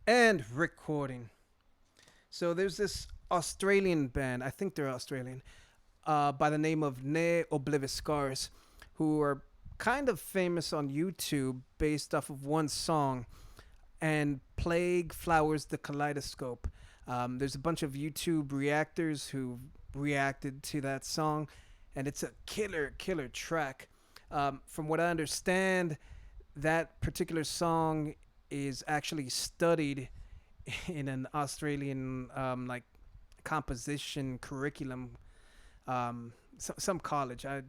And recording. So there's this Australian band, I think they're Australian, by the name of Obliviscaris, who are kind of famous on YouTube based off of one song, and Plague Flowers the Kaleidoscope. There's a bunch of YouTube reactors who reacted to that song, and it's a killer track. From what I understand, that particular song is actually studied in an Australian like composition curriculum, some college. I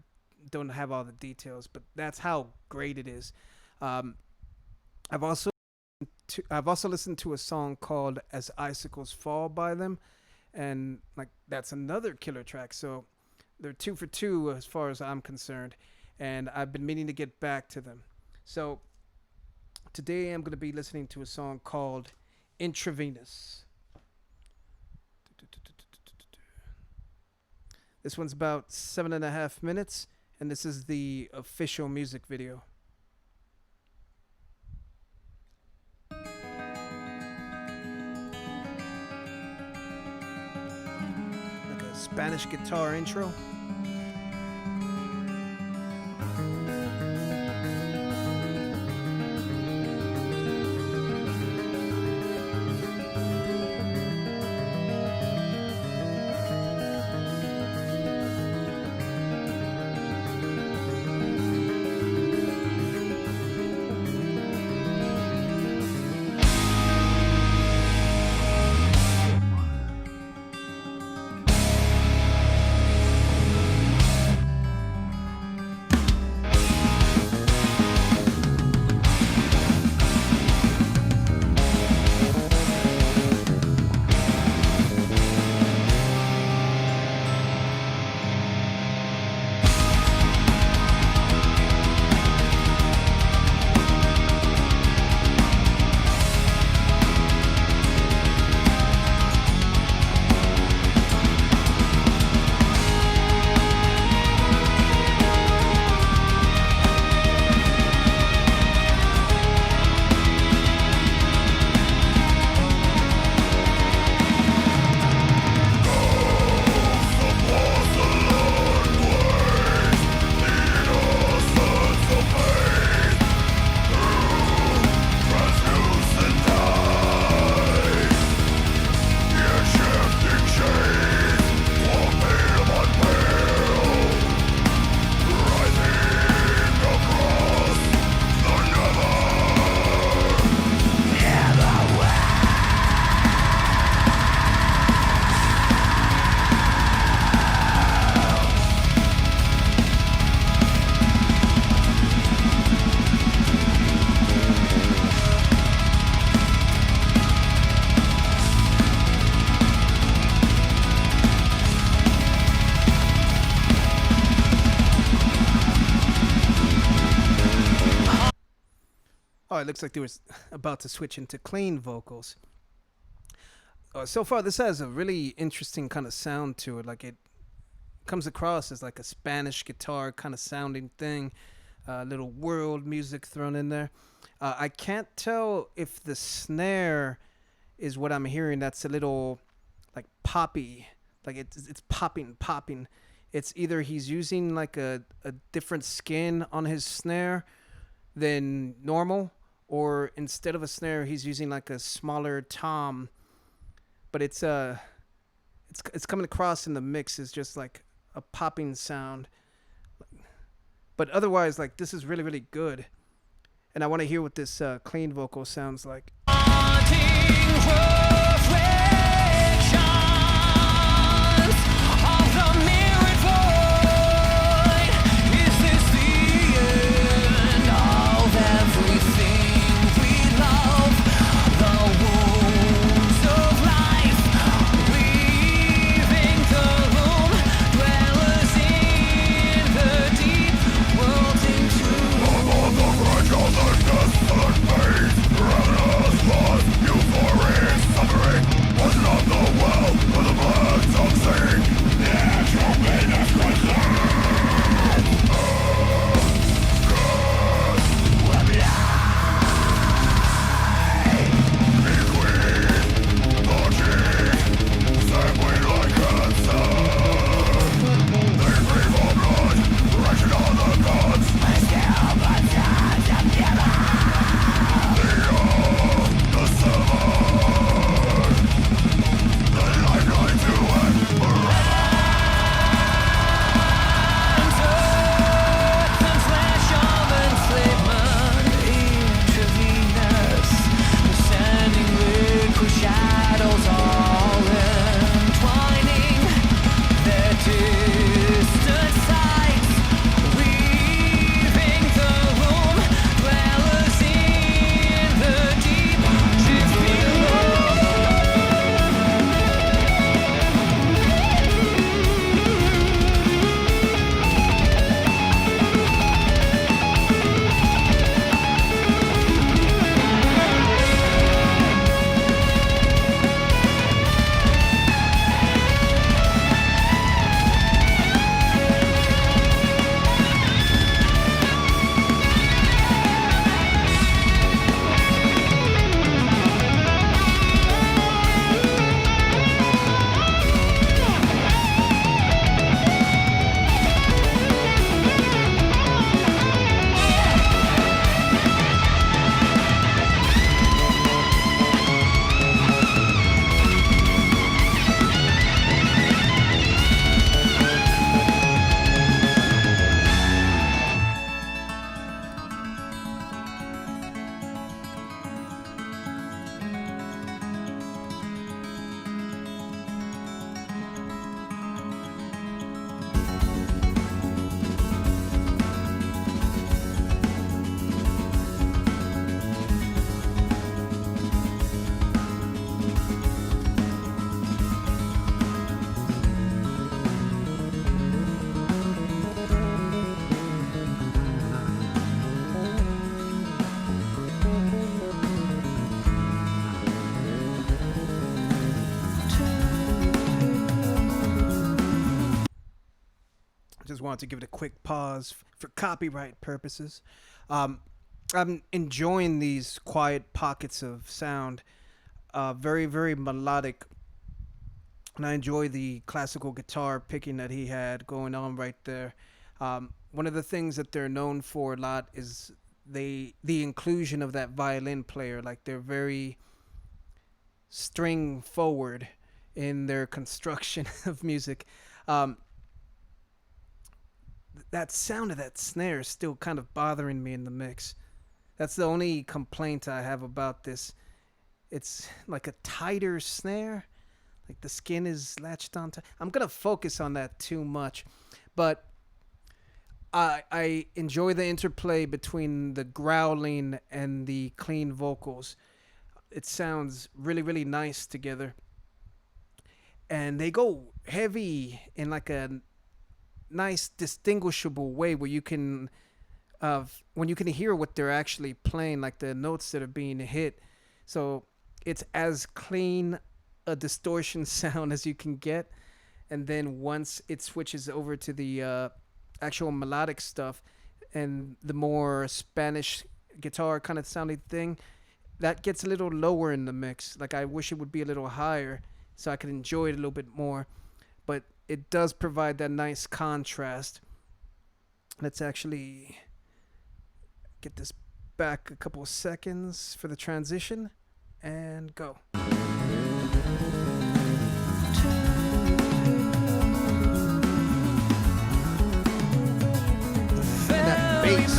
don't have all the details, but that's how great it is. I've also listened to a song called "As Icicles Fall" by them, and like that's another killer track. So they're 2 for 2 as far as I'm concerned, and I've been meaning to get back to them. So today I'm going to be listening to a song called Intravenous. This one's about 7.5 minutes, and this is the official music video. Like a Spanish guitar intro. Oh, it looks like they were about to switch into clean vocals. So far, this has a really interesting kind of sound to it. Like it comes across as like a Spanish guitar kind of sounding thing. Little world music thrown in there. I can't tell if the snare is what I'm hearing. That's a little like poppy. Like it's popping. It's either he's using like a different skin on his snare than normal, or instead of a snare he's using like a smaller tom, but it's coming across in the mix as just like a popping sound. But otherwise, like, this is really good, and I want to hear what this clean vocal sounds like. Desolate maze, ravenous lost, euphoric. wanted to give it a quick pause for copyright purposes. Um, I'm enjoying these quiet pockets of sound, very, very melodic. And I enjoy the classical guitar picking that he had going on right there. One of the things that they're known for a lot is the inclusion of that violin player. Like they're very string forward in their construction of music. Um, that sound of that snare is still kind of bothering me in the mix. That's the only complaint I have about this. It's like a tighter snare. Like the skin is latched onto. I'm gonna focus on that too much, but I enjoy the interplay between the growling and the clean vocals. It sounds really, really nice together, and they go heavy in like a nice distinguishable way where you can when you can hear what they're actually playing, like the notes that are being hit. So it's as clean a distortion sound as you can get, and then once it switches over to the actual melodic stuff and the more Spanish guitar kind of sounding thing, that gets a little lower in the mix. Like I wish it would be a little higher so I could enjoy it a little bit more, but it does provide that nice contrast. Let's actually get this back a couple of seconds for the transition and go. That bass.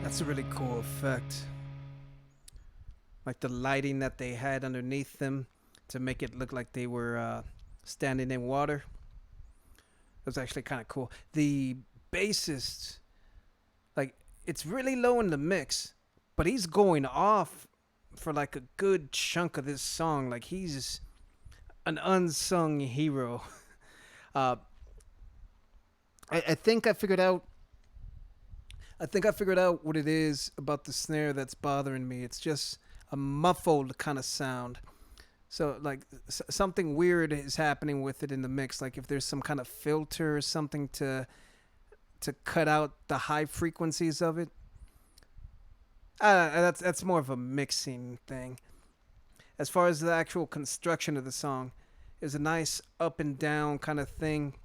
That's a really cool effect. Like the lighting that they had underneath them to make it look like they were standing in water. That was actually kind of cool. The bassist, like, it's really low in the mix, but he's going off for like a good chunk of this song. Like he's an unsung hero. I think I figured out. I think I figured out what it is about the snare that's bothering me. It's just a muffled kind of sound. So like something weird is happening with it in the mix. Like if there's some kind of filter or something to cut out the high frequencies of it. That's more of a mixing thing. As far as the actual construction of the song, is a nice up and down kind of thing.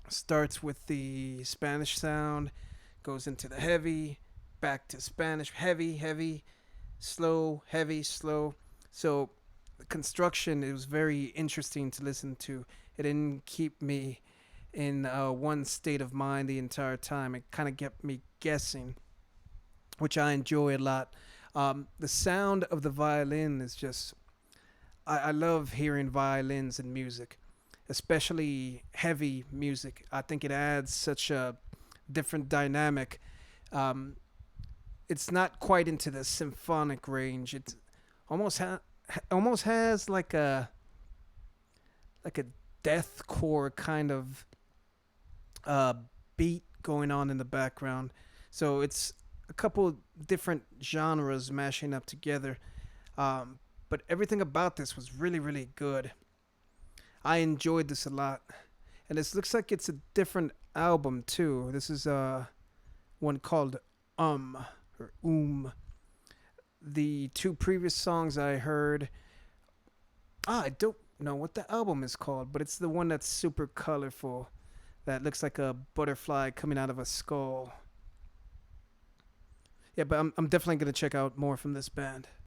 Starts with the Spanish sound, goes into the heavy, back to Spanish, heavy, heavy, slow, heavy, slow. So the construction, it was very interesting to listen to. It didn't keep me in one state of mind the entire time. It kind of kept me guessing, which I enjoy a lot. The sound of the violin is just. I love hearing violins in music, especially heavy music. I think it adds such a different dynamic. Um, it's not quite into the symphonic range. It almost almost has like a deathcore kind of uh, beat going on in the background. So it's a couple different genres mashing up together. But everything about this was really, really good. I enjoyed this a lot. And this looks like it's a different album too. This is one called or The two previous songs I heard, I don't know what the album is called, but it's the one that's super colorful. That looks like a butterfly coming out of a skull. Yeah, but I'm definitely gonna check out more from this band.